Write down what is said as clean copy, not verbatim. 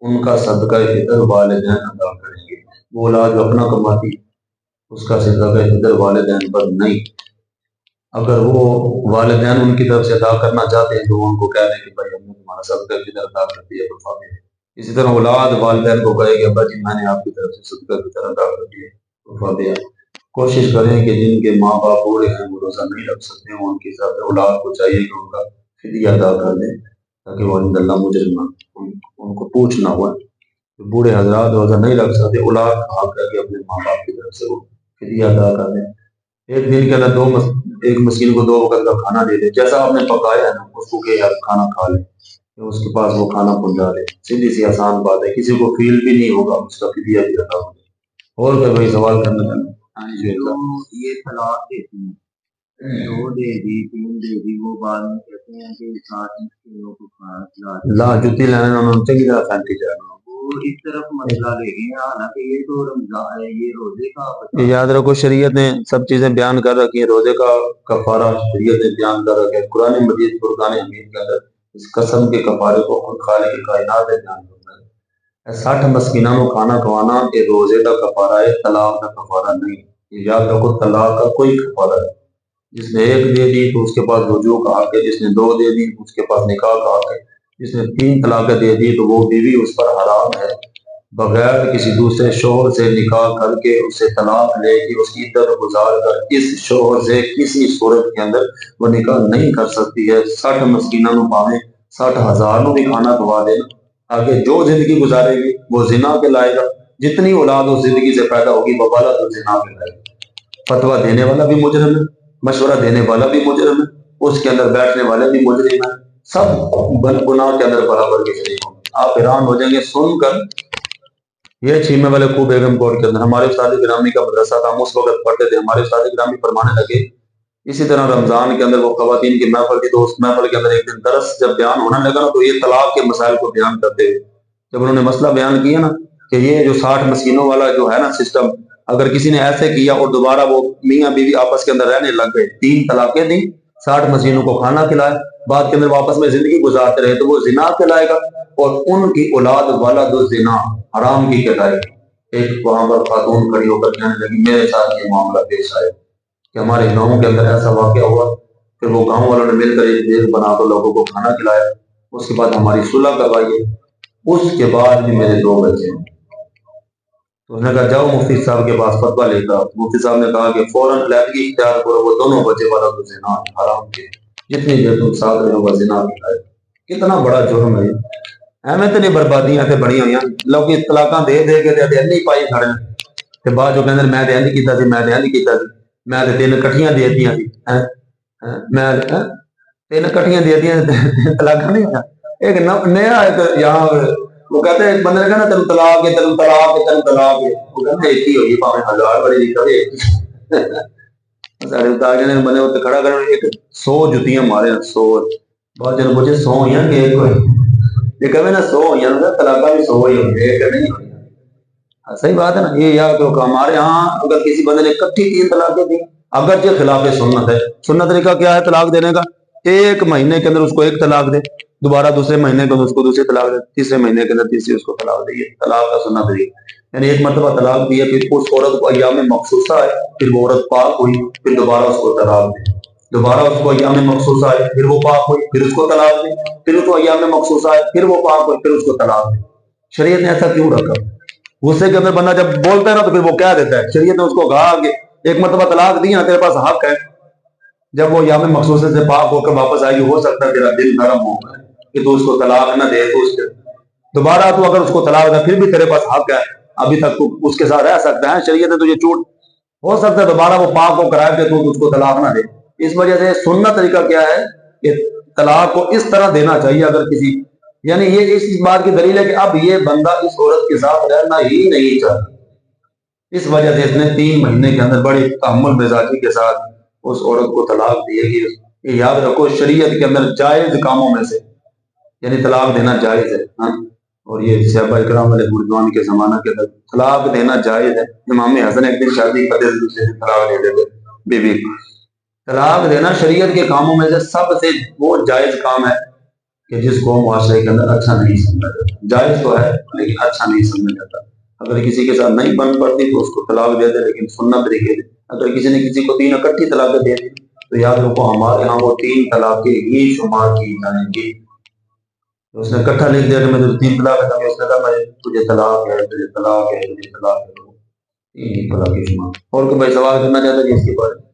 ان کا صدقہ فطر والدین ادا کریں گے۔ وہ اولاد جو اپنا کماتی اس کا صدقہ فطر والدین پر نہیں۔ اگر وہ والدین ان کی طرف سے ادا کرنا چاہتے ہیں تو ان کو کہہ دیں کہ بھائی ہم نے تمہارا صدقہ فطر ادا کر دیا تو فاتح۔ اسی طرح اولاد والدین کو کہے کہ ابا جی میں نے آپ کی طرف سے صدقہ فطر ادا کر دیا تو فاتح۔ کوشش کریں کہ جن کے ماں باپ بوڑھے ہیں وہ روزہ نہیں رکھ سکتے ہیں، ان کی طرف اولاد کو چاہیے کہ ان کا فدیہ ادا کر دیں تاکہ وہ عند اللہ مجرم ان کو پوچھنا ہوا۔ بوڑھے حضرات روزہ نہیں رکھ سکتے، اولاد حق ہے کہ اپنے ماں باپ کی طرف سے وہ فدیہ ادا کر دیں۔ ایک دن کے اندر ایک مسکین کو 2 وقت کا کھانا دے دے، جیسا آپ نے پکایا ہے نا اس کو کہ آپ کھانا کھا لیں، اس کے پاس وہ کھانا پہنچا دے۔ سیدھی سی آسان بات ہے، کسی کو فیل بھی نہیں ہوگا، اس کا فدیہ بھی ادا ہوگا۔ اور کوئی بھائی سوال کرنا چاہتے ہیں؟ یہ طلاق دیتی ہیں 2 دے دی 3 دے دی، وہ بعد میں کہتے ہیں کہ 7 مسکینوں کو کھانا کھلا دیا، لا جتی لینے انہوں نے چنگی طرح فینٹی جائے۔ وہ اس طرف مسئلہ لے گئے ہیں، حالانکہ یہ تو رمضان ہے، یہ روزے کا یاد رکھو شریعت نے سب چیزیں بیان کر رکھی ہیں، روزے کا کفارہ شریعت نے بیان کر رکھا ہے۔ قرآن مجید فرقان حمید کے اندر اس قسم کے کفارے کو خود خالق کائنات نے بیان کرنا ہے۔ 60 مسکینوں کو کھانا کھوانا یہ روزے کا کفارہ ہے، طلاق کا کفارہ نہیں۔ یاد رکھو طلاق کا کوئی کفارہ نہیں۔ جس نے 1 دے دی تو اس کے پاس رجوع کا حق ہے، جس نے 2 دے دی اس کے پاس نکاح کا حق ہے، جس نے 3 طلاقیں دے دی تو وہ بیوی اس پر حرام ہے۔ بغیر کسی دوسرے شوہر سے نکاح کر کے اس سے طلاق لے کے اس کی عدت گزار کر اس شوہر سے کسی صورت کے اندر وہ نکاح نہیں کر سکتی ہے۔ 60 مسکینوں کو پاویں 60,000 کو بھی کھانا کھوا دے، آگے جو زندگی گزارے گی وہ زنا کے لائے گا، جتنی اولاد اس زندگی سے پیدا ہوگی وہ بالا تو زنا کے لائے گا۔ فتویٰ دینے والا بھی مجرم ہے، مشورہ دینے والا بھی مجرم ہے، اس کے اندر بیٹھنے والے بھی مجرم ہیں، سب گناہ کے اندر برابر کے شریک ہوں گے۔ آپ حیران ہو جائیں گے سن کر۔ یہ چھیمے والے کو بیگم کوٹ کے اندر ہمارے استاد گرامی کا مدرسہ تھا، ہم اس وقت پڑھتے تھے، ہمارے استاد گرامی فرمانے لگے اسی طرح رمضان کے اندر وہ خواتین کی محفل تھی تو اس محفل کے اندر ایک دن درس جب بیان ہونے لگا نا تو یہ طلاق کے مسائل کو بیان کرتے ہوئے جب انہوں نے مسئلہ بیان کیا نا کہ یہ جو 60 مسکینوں والا جو ہے نا سسٹم، اگر کسی نے ایسے کیا اور دوبارہ وہ میاں بیوی آپس کے اندر رہنے لگ گئے، 3 طلاقیں دی، 60 مسکینوں کو کھانا کھلائے، بعد کے اندر واپس میں زندگی گزارتے رہے تو وہ زنا کہلائے گا اور ان کی اولاد والد الزنا حرام کی کہلائے گی۔ ایک وہاں پر خاتون کھڑی ہو کر کہنے لگی میرے ساتھ یہ معاملہ پیش آئے کہ ہمارے گاؤں کے اندر ایسا واقعہ ہوا، پھر وہ گاؤں والوں نے مل کر ایک دیگ بنا کر لوگوں کو کھانا کھلایا، اس کے بعد ہماری صلح کروائی، اس کے بعد بھی میرے 2 بچے ہیں۔ تو انہوں نے کہا جاؤ مفتی صاحب کے پاس فتویٰ لے کر۔ مفتی صاحب نے کہا کہ فوراً علیحدگی اختیار کرو، وہ دونوں بچے والا تو زنا حرام کے، جتنی دیر تم ساتھ رہو گا زنا کھلائے۔ کتنا بڑا جرم ہے، ایویں تو نہیں بربادیاں تے بڑی ہوئی ہیں، لوگ طلاقاں دے دے کے تے نہیں پائی کھڑے تے بعد جو کہندے میں تے انج کیتا سی میں تے انج کیتا سی میں تے 3 کٹھیاں دے دیاں سی میں 3 کٹھیاں دے دیاں طلاق نہیں ہوتا۔ ایک نیا ایک یہاں وہ کہتے ہیں ایک بندے نے کہا نا تینوں طلاق ہے تینوں طلاق ہے تینوں طلاق ہے، وہ کہتے ایک ہی ہوئی پاویں 1000 بڑی لکھا ہے سارے اتار نے بندے تے کھڑا کر ایک 100 جتیاں مارے 100 بہت جن مجھے 100 ہوئی ہیں کہ ایک ہوئی یہ کہے نا 100 ہوئی ہیں طلاقہ بھی 100 ہی ہوئی ایک نہیں ہوئی۔ صحیح بات ہے نا، یہ یا تو ہمارے ہاں اگر کسی بندے نے اکٹھی 3 طلاقیں دی اگرچہ خلاف سنت ہے، سنت طریقہ کیا ہے طلاق دینے کا؟ 1 مہینے کے اندر اس کو 1 طلاق دے، دوبارہ دوسرے مہینے کے اندر اس کو دوسری طلاق دے، تیسرے مہینے کے اندر تیسری اس کو طلاق دے، یہ طلاق کا سنت طریقہ۔ یعنی 1 مرتبہ طلاق دی ہے پھر اس عورت کو ایام مخصوصہ ہے، پھر وہ عورت پاک ہوئی پھر دوبارہ اس کو طلاق دے، دوبارہ اس کو ایام مخصوصہ ہے پھر وہ پاک ہوئی پھر اس کو طلاق دے، پھر اس کو ایام مخصوصہ ہے پھر وہ پاک ہوئی پھر اس کو طلاق دے۔ شریعت نے ایسا کیوں رکھا؟ غصے کے اندر بندہ جب بولتا ہے نا تو پھر وہ کہہ دیتا ہے، شریعت نے اس کو کہا کہ 1 مرتبہ طلاق دی نا تیرے پاس حق ہے، جب وہ یام مخصوصے سے پاک ہو کر واپس آئے گی ہو سکتا ہے تیرا دل نرم ہو کہ تو اس کو طلاق نہ دے، تو اس کے دوبارہ تو اگر اس کو طلاق دے پھر بھی تیرے پاس حق ہے، ابھی تک تو اس کے ساتھ رہ سکتا ہے، شریعت نے تجھے چھوٹ ہو سکتا ہے دوبارہ وہ پاک ہو کرائے کہ تو اس کو طلاق نہ دے۔ اس وجہ سے سننا طریقہ کیا ہے کہ طلاق کو اس طرح دینا چاہیے اگر کسی، یعنی یہ اس بات کی دلیل ہے کہ اب یہ بندہ اس عورت کے ساتھ رہنا ہی نہیں چاہتا، اس وجہ سے اس نے 3 مہینے کے اندر بڑی تحمل مزاجی کے ساتھ اس عورت کو طلاق دی ہے۔ یہ یاد رکھو شریعت کے اندر جائز کاموں میں سے یعنی طلاق دینا جائز ہے، اور یہ صحابہ اکرام علیہ رضوان کے زمانہ کے اندر طلاق دینا جائز ہے۔ امام حسن ایک دن شادی کرتے دوسرے دن طلاق دے دیتے بیوی کو۔ طلاق دینا شریعت کے کاموں میں سے سب سے وہ جائز کام ہے کہ جس کو معاشرے کے اندر اچھا نہیں سمجھا جاتا. جائز تو ہے لیکن اچھا نہیں سمجھا جاتا. اگر کسی کے ساتھ نہیں بن پڑتی تو اس کو طلاق دے دے, لیکن سننا طریقے سے. اگر کسی نے کسی کو 3 اکٹھی طلاقیں دے دی تو یاد رکھو ہمارے یہاں وہ 3 طلاقیں ہی شمار کی جائیں گی. تو اس نے اکٹھا لکھ دیا کہ میں تجھے 3 طلاق دیتا ہوں, اس نے کہا میں تجھے طلاق ہے, تجھے طلاق ہے, تجھے طلاق ہے, 3 طلاق شمار. اور کوئی بھائی سوال کرنا چاہتا ہے اس کے بارے میں؟